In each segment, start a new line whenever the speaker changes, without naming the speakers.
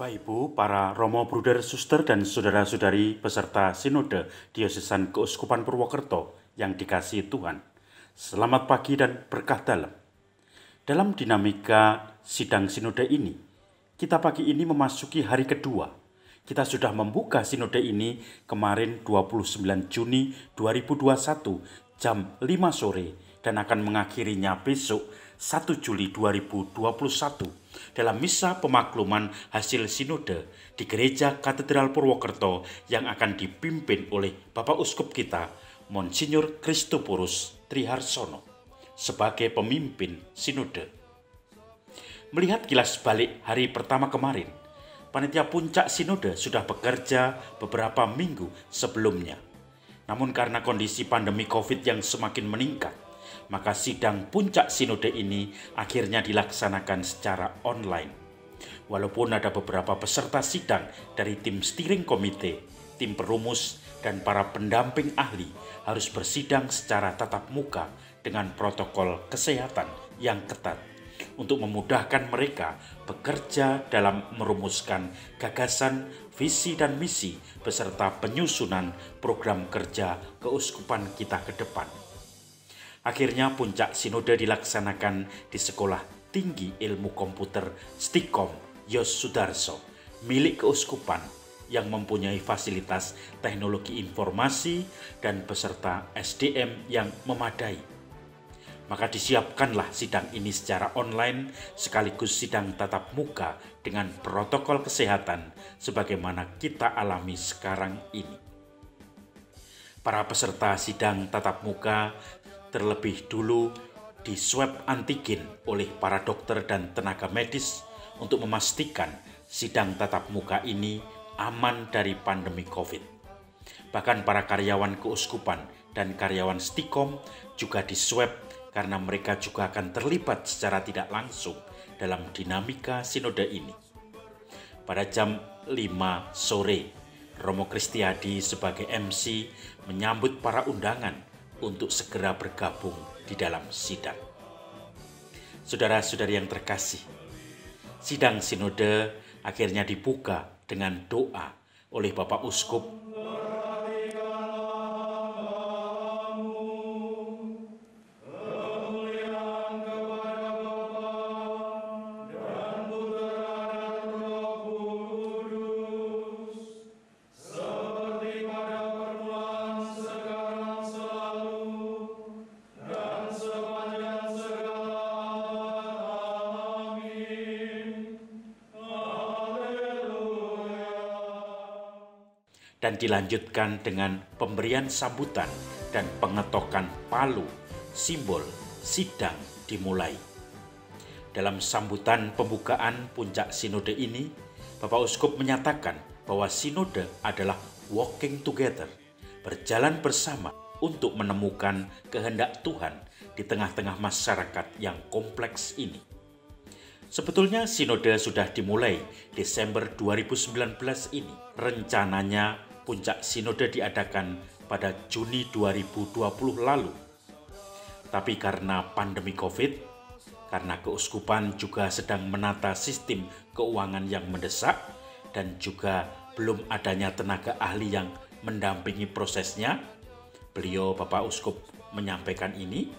Bapak Ibu, para Romo Bruder Suster dan saudara-saudari peserta Sinode Diosesan Keuskupan Purwokerto yang dikasihi Tuhan. Selamat pagi dan berkah dalam. Dalam dinamika sidang Sinode ini, kita pagi ini memasuki hari kedua. Kita sudah membuka Sinode ini kemarin 29 Juni 2021 jam 5 sore dan akan mengakhirinya besok 1 Juli 2021 dalam misa pemakluman hasil sinode di Gereja Katedral Purwokerto yang akan dipimpin oleh Bapak Uskup kita, Monsinyur Christoporus Triharsono, sebagai pemimpin sinode. Melihat kilas balik hari pertama kemarin, panitia puncak sinode sudah bekerja beberapa minggu sebelumnya. Namun karena kondisi pandemi COVID yang semakin meningkat, maka sidang puncak sinode ini akhirnya dilaksanakan secara online. Walaupun ada beberapa peserta sidang dari tim steering komite, tim perumus, dan para pendamping ahli harus bersidang secara tatap muka dengan protokol kesehatan yang ketat untuk memudahkan mereka bekerja dalam merumuskan gagasan, visi, dan misi beserta penyusunan program kerja keuskupan kita ke depan. Akhirnya puncak sinode dilaksanakan di Sekolah Tinggi Ilmu Komputer Stikom Yos Sudarso, milik keuskupan yang mempunyai fasilitas teknologi informasi dan beserta SDM yang memadai. Maka disiapkanlah sidang ini secara online sekaligus sidang tatap muka dengan protokol kesehatan sebagaimana kita alami sekarang ini. Para peserta sidang tatap muka terlebih dulu di swab antigen oleh para dokter dan tenaga medis untuk memastikan sidang tatap muka ini aman dari pandemi COVID. Bahkan para karyawan keuskupan dan karyawan Stikom juga di swab karena mereka juga akan terlibat secara tidak langsung dalam dinamika sinode ini. Pada jam 5 sore, Romo Kristiadi sebagai MC menyambut para undangan untuk segera bergabung di dalam sidang. Saudara-saudari yang terkasih, sidang sinode akhirnya dibuka dengan doa oleh Bapak Uskup dan dilanjutkan dengan pemberian sambutan dan pengetokan palu, simbol sidang dimulai. Dalam sambutan pembukaan puncak sinode ini, Bapak Uskup menyatakan bahwa sinode adalah walking together, berjalan bersama untuk menemukan kehendak Tuhan di tengah-tengah masyarakat yang kompleks ini. Sebetulnya sinode sudah dimulai Desember 2019 ini. Rencananya puncak sinode diadakan pada Juni 2020 lalu. Tapi karena pandemi COVID, karena keuskupan juga sedang menata sistem keuangan yang mendesak, dan juga belum adanya tenaga ahli yang mendampingi prosesnya, beliau Bapak Uskup menyampaikan ini,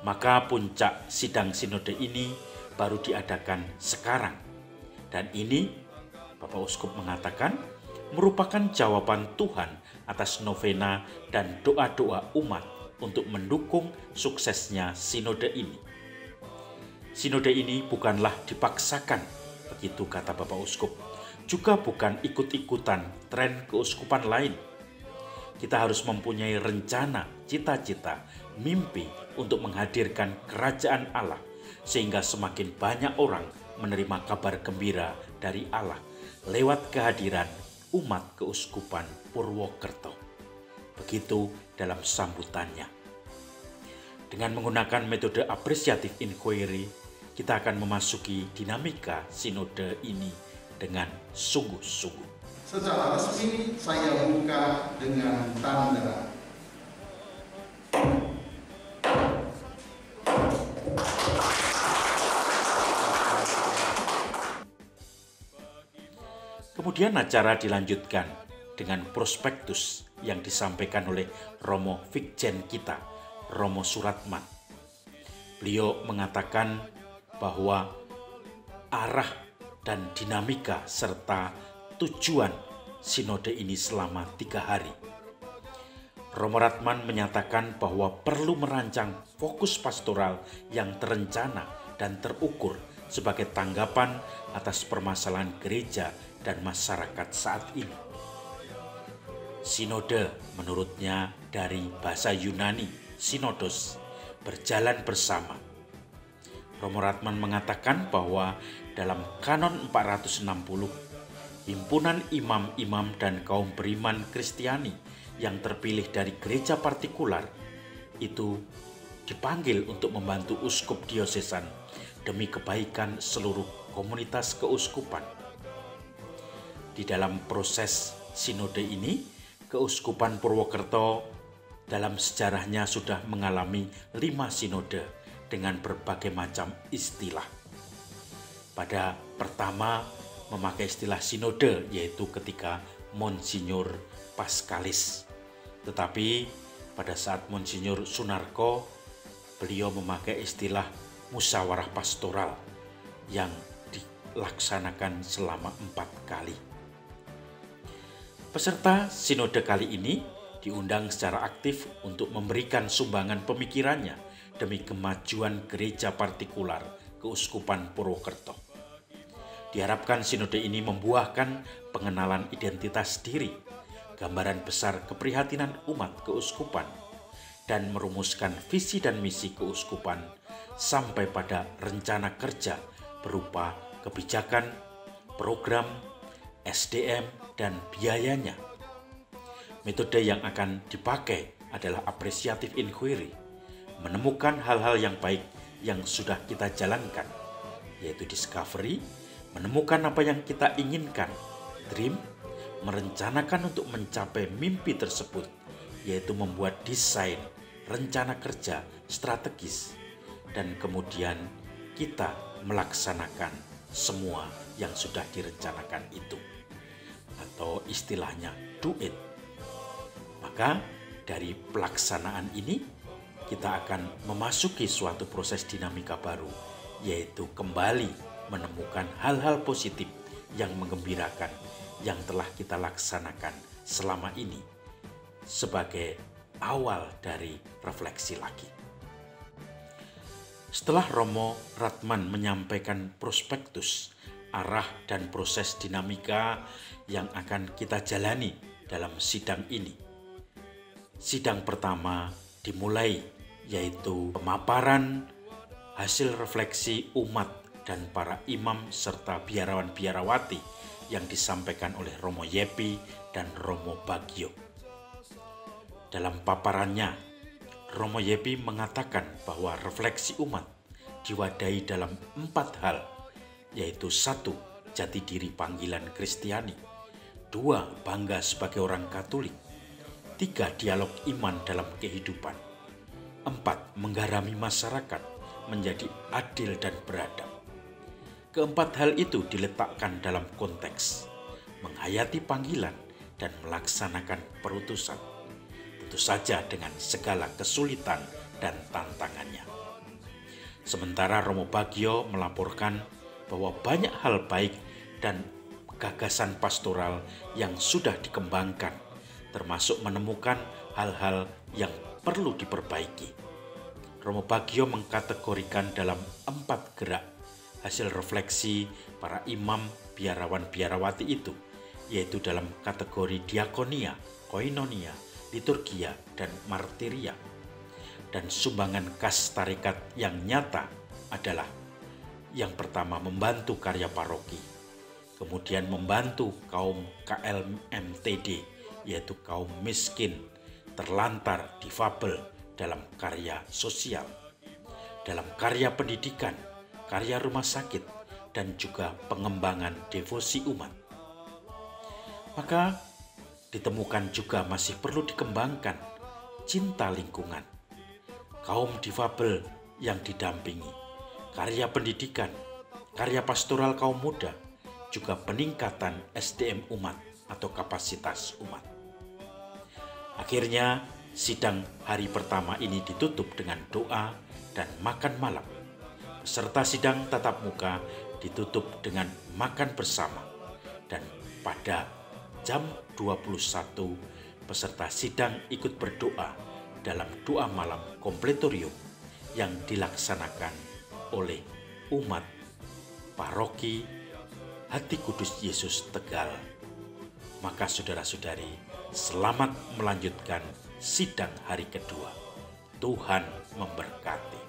maka puncak sidang sinode ini baru diadakan sekarang. Dan ini Bapak Uskup mengatakan merupakan jawaban Tuhan atas novena dan doa-doa umat untuk mendukung suksesnya sinode ini. Sinode ini bukanlah dipaksakan, begitu kata Bapak Uskup, juga bukan ikut-ikutan tren keuskupan lain. Kita harus mempunyai rencana, cita-cita, mimpi untuk menghadirkan kerajaan Allah, sehingga semakin banyak orang menerima kabar gembira dari Allah lewat kehadiran umat keuskupan Purwokerto. Begitu dalam sambutannya. Dengan menggunakan metode appreciative inquiry, kita akan memasuki dinamika sinode ini dengan sungguh-sungguh.
Secara resmi saya buka dengan tanda
Kemudian acara dilanjutkan dengan prospektus yang disampaikan oleh Romo Vikjen kita, Romo Suratman. Beliau mengatakan bahwa arah dan dinamika serta tujuan sinode ini selama 3 hari. Romo Ratman menyatakan bahwa perlu merancang fokus pastoral yang terencana dan terukur sebagai tanggapan atas permasalahan gereja dan masyarakat saat ini. Sinode menurutnya dari bahasa Yunani, sinodos, berjalan bersama. Romo Ratman mengatakan bahwa dalam kanon 460, himpunan imam-imam dan kaum beriman Kristiani yang terpilih dari gereja partikular itu dipanggil untuk membantu uskup diosesan demi kebaikan seluruh komunitas keuskupan. Di dalam proses sinode ini, Keuskupan Purwokerto dalam sejarahnya sudah mengalami 5 sinode dengan berbagai macam istilah. Pada pertama memakai istilah sinode, yaitu ketika Monsinyur Paskalis. Tetapi pada saat Monsinyur Sunarko, beliau memakai istilah musyawarah pastoral yang dilaksanakan selama 4 kali. Peserta sinode kali ini diundang secara aktif untuk memberikan sumbangan pemikirannya demi kemajuan gereja partikular Keuskupan Purwokerto. Diharapkan sinode ini membuahkan pengenalan identitas diri, gambaran besar keprihatinan umat keuskupan, dan merumuskan visi dan misi keuskupan sampai pada rencana kerja berupa kebijakan, program, SDM, dan biayanya. Metode yang akan dipakai adalah appreciative inquiry, menemukan hal-hal yang baik yang sudah kita jalankan, yaitu discovery, menemukan apa yang kita inginkan, dream, merencanakan untuk mencapai mimpi tersebut, yaitu membuat desain, rencana kerja strategis, dan kemudian kita melaksanakan semua yang sudah direncanakan itu, atau istilahnya do it. Maka dari pelaksanaan ini kita akan memasuki suatu proses dinamika baru, yaitu kembali menemukan hal-hal positif yang menggembirakan yang telah kita laksanakan selama ini sebagai awal dari refleksi lagi. Setelah Romo Ratman menyampaikan prospektus, arah dan proses dinamika yang akan kita jalani dalam sidang ini, sidang pertama dimulai, yaitu pemaparan hasil refleksi umat dan para imam serta biarawan-biarawati yang disampaikan oleh Romo Yepi dan Romo Bagio. Dalam paparannya, Romo Yepi mengatakan bahwa refleksi umat diwadahi dalam 4 hal, yaitu 1. Jati diri panggilan Kristiani, 2. Bangga sebagai orang Katolik, 3. Dialog iman dalam kehidupan, 4. Menggarami masyarakat menjadi adil dan beradab. Keempat hal itu diletakkan dalam konteks menghayati panggilan dan melaksanakan perutusan, tentu saja dengan segala kesulitan dan tantangannya. Sementara Romo Bagio melaporkan bahwa banyak hal baik dan gagasan pastoral yang sudah dikembangkan, termasuk menemukan hal-hal yang perlu diperbaiki. Romo Bagio mengkategorikan dalam 4 gerak hasil refleksi para imam biarawan-biarawati itu, yaitu dalam kategori diakonia, koinonia, liturgia, dan martiria. Dan sumbangan kas tarekat yang nyata adalah yang pertama membantu karya paroki, kemudian membantu kaum KLMTD, yaitu kaum miskin, terlantar, difabel dalam karya sosial, dalam karya pendidikan, karya rumah sakit, dan juga pengembangan devosi umat. Maka ditemukan juga masih perlu dikembangkan cinta lingkungan, kaum difabel yang didampingi, karya pendidikan, karya pastoral kaum muda, juga peningkatan SDM umat atau kapasitas umat. Akhirnya, sidang hari pertama ini ditutup dengan doa dan makan malam. Peserta sidang tatap muka ditutup dengan makan bersama. Dan pada jam 21, peserta sidang ikut berdoa dalam doa malam kompletorium yang dilaksanakan oleh umat Paroki Hati Kudus Yesus Tegal. Maka saudara-saudari, selamat melanjutkan sidang hari kedua. Tuhan memberkati.